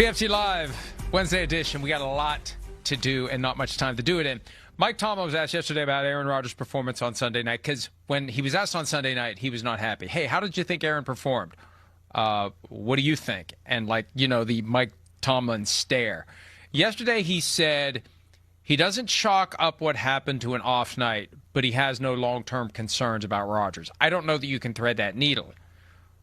PFT Live, Wednesday edition. We got a lot to do and not much time to do it in. Mike Tomlin was asked yesterday about Aaron Rodgers' performance on Sunday night because when he was asked on Sunday night, he was not happy. Hey, how did you think Aaron performed? What do you think? And, the Mike Tomlin stare. Yesterday he said he doesn't chalk up what happened to an off night, but he has no long-term concerns about Rodgers. I don't know that you can thread that needle.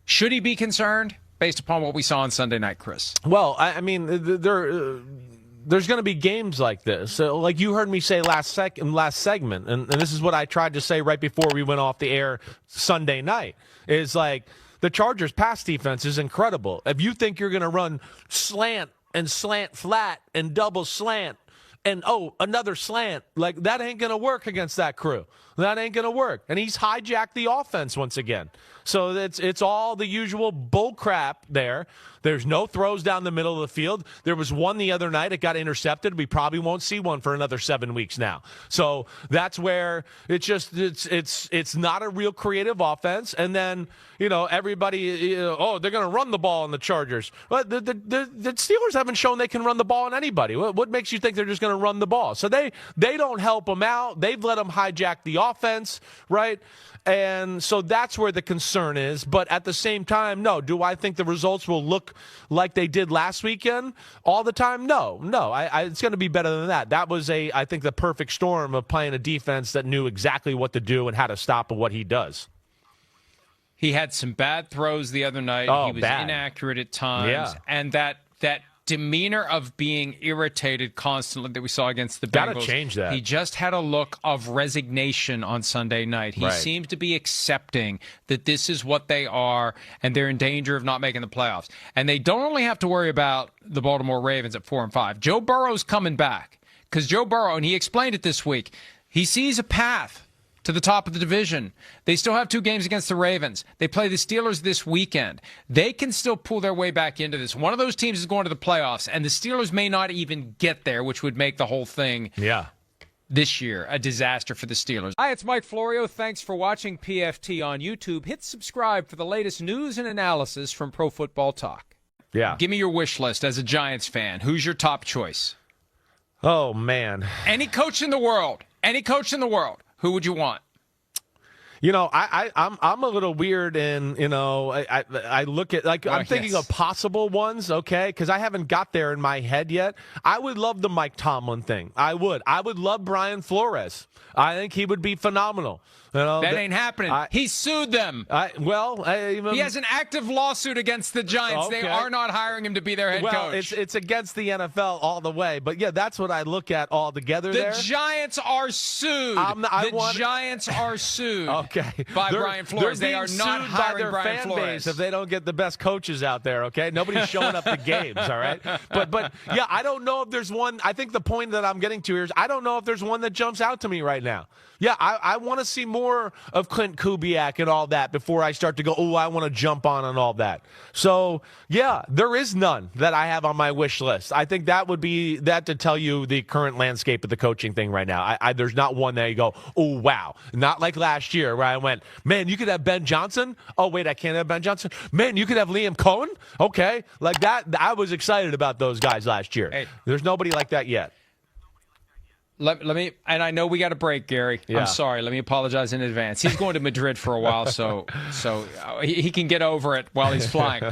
Should he be concerned based upon what we saw on Sunday night, Chris? Well, I mean, there's going to be games like this. So, like you heard me say last segment, and this is what I tried to say right before we went off the air Sunday night, is like the Chargers' pass defense is incredible. If you think you're going to run slant and slant flat and double slant and, another slant, like that ain't going to work against that crew. That ain't going to work. And he's hijacked the offense once again. So it's all the usual bull crap there. There's no throws down the middle of the field. There was one the other night. It got intercepted. We probably won't see one for another 7 weeks now. So that's where it's not a real creative offense. And then, everybody, they're going to run the ball on the Chargers. But the Steelers haven't shown they can run the ball on anybody. What makes you think they're just going to run the ball? So they don't help them out. They've let them hijack the offense, right? And so that's where the concern is. But at the same time, no. Do I think the results will look like they did last weekend all the time? No. It's going to be better than that. That was, I think, the perfect storm of playing a defense that knew exactly what to do and how to stop what he does. He had some bad throws the other night. He was inaccurate at times. Yeah. And that demeanor of being irritated constantly that we saw against the Bengals. Got to change that. He just had a look of resignation on Sunday night. He seems to be accepting that this is what they are and they're in danger of not making the playoffs. And they don't only have to worry about the Baltimore Ravens at 4-5. Joe Burrow's coming back because Joe Burrow, and he explained it this week, he sees a path to the top of the division. They still have 2 games against the Ravens. They play the Steelers this weekend. They can still pull their way back into this. One of those teams is going to the playoffs, and the Steelers may not even get there, which would make the whole thing this year a disaster for the Steelers. Hi, it's Mike Florio. Thanks for watching PFT on YouTube. Hit subscribe for the latest news and analysis from Pro Football Talk. Yeah. Give me your wish list as a Giants fan. Who's your top choice? Oh, man. Any coach in the world. Who would you want? I'm a little weird in, I look at, I'm thinking of possible ones, okay, because I haven't got there in my head yet. I would love the Mike Tomlin thing. I would love Brian Flores. I think he would be phenomenal. That ain't happening. He sued them. He has an active lawsuit against the Giants. Okay. They are not hiring him to be their head coach. It's against the NFL all the way. But, yeah, that's what I look at all together there. The Giants are sued. Giants are sued by Brian Flores. They are not hiring Brian Flores. Base if they don't get the best coaches out there, okay? Nobody's showing up to games, all right? But yeah, I don't know if there's one. I think the point that I'm getting to here is I don't know if there's one that jumps out to me right now. Yeah, I want to see more of Clint Kubiak and all that before I start to go, I want to jump on and all that. So, yeah, there is none that I have on my wish list. I think that would be that to tell you the current landscape of the coaching thing right now. There's not one that you go, oh, wow. Not like last year where I went, man, you could have Ben Johnson. Oh, wait, I can't have Ben Johnson. Man, you could have Liam Cohen. Okay, like that. I was excited about those guys last year. Hey. There's nobody like that yet. Let me, and I know we got a break, Gary. Yeah. I'm sorry. Let me apologize in advance. He's going to Madrid for a while, so he can get over it while he's flying.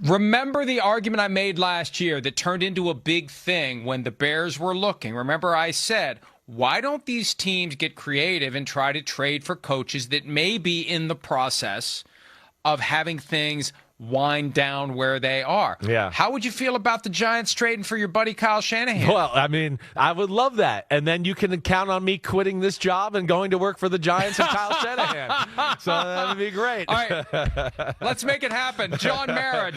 Remember the argument I made last year that turned into a big thing when the Bears were looking? Remember I said, why don't these teams get creative and try to trade for coaches that may be in the process of having things wind down where they are? Yeah. How would you feel about the Giants trading for your buddy Kyle Shanahan? Well, I mean, I would love that. And then you can count on me quitting this job and going to work for the Giants and Kyle Shanahan. So that would be great. All right. Let's make it happen. John Mara,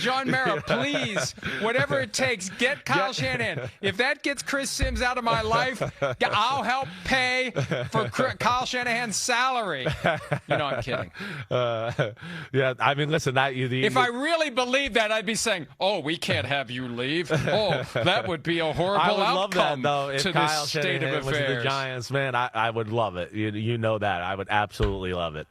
please, whatever it takes, get Kyle Shanahan. If that gets Chris Sims out of my life, I'll help pay for Kyle Shanahan's salary. I'm kidding. Yeah, I mean, listen, if I really believed that, I'd be saying, we can't have you leave. That would be a horrible outcome. I would love that, though, if to Kyle this state Shanahan of went to affairs. the Giants. Man, I would love it. You know that. I would absolutely love it.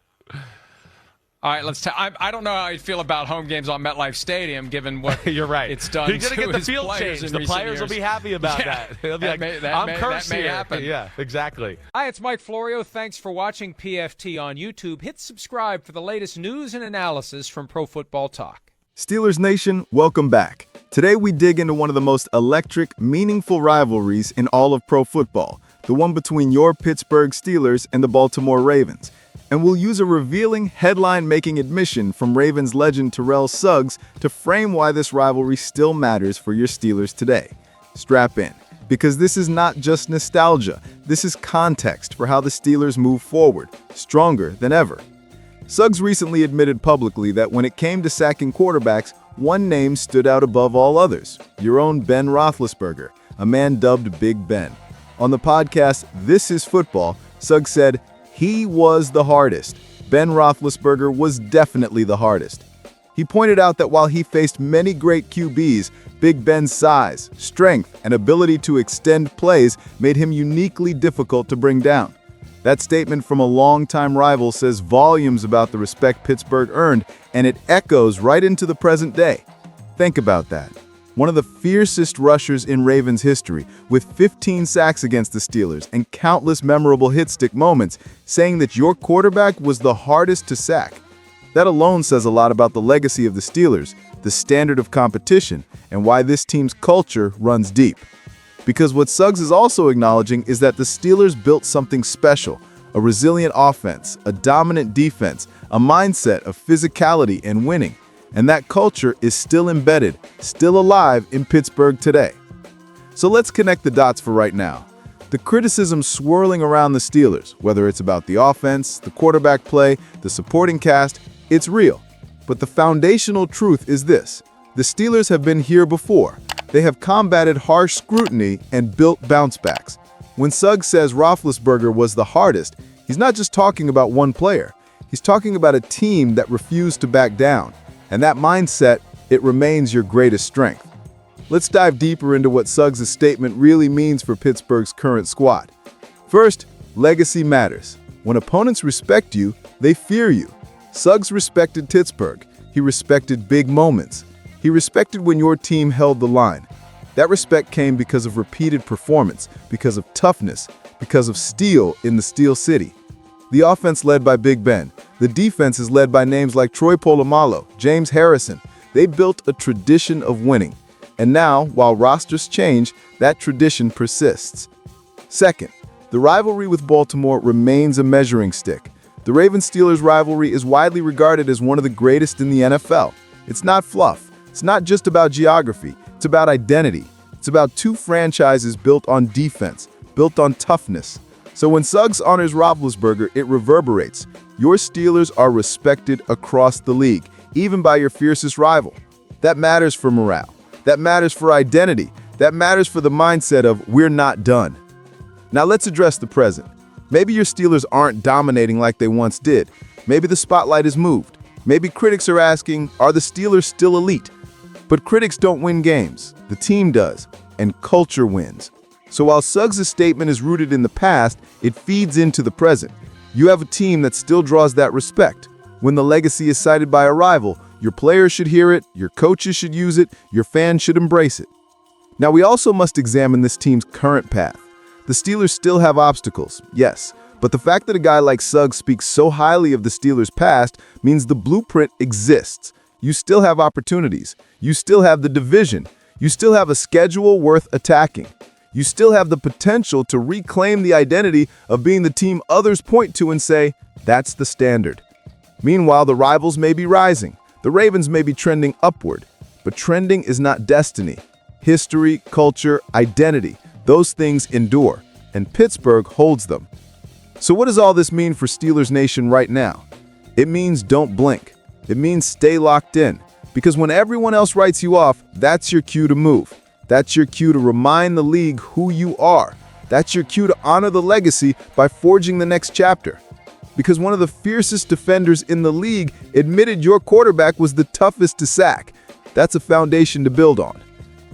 All right, I don't know how you feel about home games on MetLife Stadium, given what you're right. It's done. You're going to get the his field players change. in The players years. will be happy about that. They'll be I'm cursed that may here. happen. Yeah, exactly. Hi, it's Mike Florio. Thanks for watching PFT on YouTube. Hit subscribe for the latest news and analysis from Pro Football Talk. Steelers Nation, welcome back. Today we dig into one of the most electric, meaningful rivalries in all of pro football, the one between your Pittsburgh Steelers and the Baltimore Ravens. And we'll use a revealing, headline-making admission from Ravens legend Terrell Suggs to frame why this rivalry still matters for your Steelers today. Strap in, because this is not just nostalgia, this is context for how the Steelers move forward, stronger than ever. Suggs recently admitted publicly that when it came to sacking quarterbacks, one name stood out above all others, your own Ben Roethlisberger, a man dubbed Big Ben. On the podcast This Is Football, Suggs said, "He was the hardest. Ben Roethlisberger was definitely the hardest." He pointed out that while he faced many great QBs, Big Ben's size, strength, and ability to extend plays made him uniquely difficult to bring down. That statement from a longtime rival says volumes about the respect Pittsburgh earned, and it echoes right into the present day. Think about that. One of the fiercest rushers in Ravens history, with 15 sacks against the Steelers and countless memorable hit-stick moments, saying that your quarterback was the hardest to sack. That alone says a lot about the legacy of the Steelers, the standard of competition, and why this team's culture runs deep. Because what Suggs is also acknowledging is that the Steelers built something special, a resilient offense, a dominant defense, a mindset of physicality and winning. And that culture is still embedded, still alive in Pittsburgh today. So let's connect the dots for right now. The criticism swirling around the Steelers, whether it's about the offense, the quarterback play, the supporting cast, it's real. But the foundational truth is this: the Steelers have been here before. They have combated harsh scrutiny and built bounce backs. When Suggs says Roethlisberger was the hardest, he's not just talking about one player. He's talking about a team that refused to back down. And that mindset, it remains your greatest strength. Let's dive deeper into what Suggs' statement really means for Pittsburgh's current squad. First, legacy matters. When opponents respect you, they fear you. Suggs respected Pittsburgh. He respected big moments. He respected when your team held the line. That respect came because of repeated performance, because of toughness, because of steel in the Steel City. The offense led by Big Ben. The defense is led by names like Troy Polamalu, James Harrison. They built a tradition of winning. And now, while rosters change, that tradition persists. Second, the rivalry with Baltimore remains a measuring stick. The Ravens-Steelers rivalry is widely regarded as one of the greatest in the NFL. It's not fluff. It's not just about geography. It's about identity. It's about two franchises built on defense, built on toughness. So when Suggs honors Roethlisberger, it reverberates. Your Steelers are respected across the league, even by your fiercest rival. That matters for morale. That matters for identity. That matters for the mindset of "we're not done." Now let's address the present. Maybe your Steelers aren't dominating like they once did. Maybe the spotlight has moved. Maybe critics are asking, are the Steelers still elite? But critics don't win games. The team does, and culture wins. So while Suggs' statement is rooted in the past, it feeds into the present. You have a team that still draws that respect. When the legacy is cited by a rival, your players should hear it, your coaches should use it, your fans should embrace it. Now we also must examine this team's current path. The Steelers still have obstacles, yes, but the fact that a guy like Suggs speaks so highly of the Steelers' past means the blueprint exists. You still have opportunities. You still have the division. You still have a schedule worth attacking. You still have the potential to reclaim the identity of being the team others point to and say, that's the standard. Meanwhile, the rivals may be rising. The Ravens may be trending upward. But trending is not destiny. History, culture, identity, those things endure, and Pittsburgh holds them. So what does all this mean for Steelers Nation right now? It means don't blink. It means stay locked in. Because when everyone else writes you off, that's your cue to move. That's your cue to remind the league who you are. That's your cue to honor the legacy by forging the next chapter. Because one of the fiercest defenders in the league admitted your quarterback was the toughest to sack. That's a foundation to build on.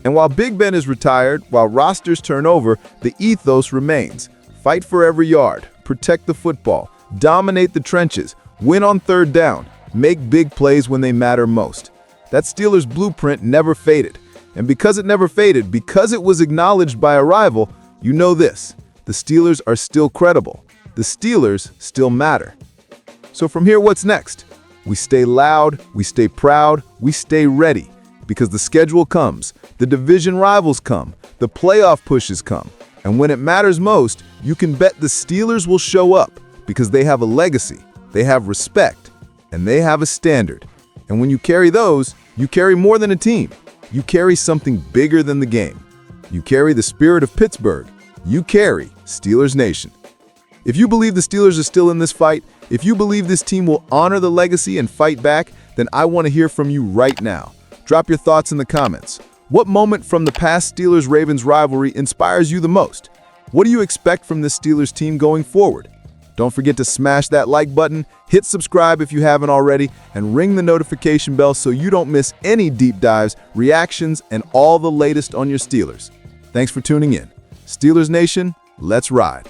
And while Big Ben is retired, while rosters turn over, the ethos remains. Fight for every yard, protect the football, dominate the trenches, win on third down. make big plays when they matter most. That Steelers blueprint never faded. And because it never faded, because it was acknowledged by a rival, you know this: the Steelers are still credible. The Steelers still matter. So from here, what's next? We stay loud, we stay proud, we stay ready. Because the schedule comes, the division rivals come, the playoff pushes come. And when it matters most, you can bet the Steelers will show up because they have a legacy, they have respect, and they have a standard. And when you carry those, you carry more than a team. You carry something bigger than the game. You carry the spirit of Pittsburgh. You carry Steelers Nation. If you believe the Steelers are still in this fight, if you believe this team will honor the legacy and fight back, then I want to hear from you right now. Drop your thoughts in the comments. What moment from the past Steelers-Ravens rivalry inspires you the most? What do you expect from this Steelers team going forward? Don't forget to smash that like button, hit subscribe if you haven't already, and ring the notification bell so you don't miss any deep dives, reactions, and all the latest on your Steelers. Thanks for tuning in. Steelers Nation, let's ride.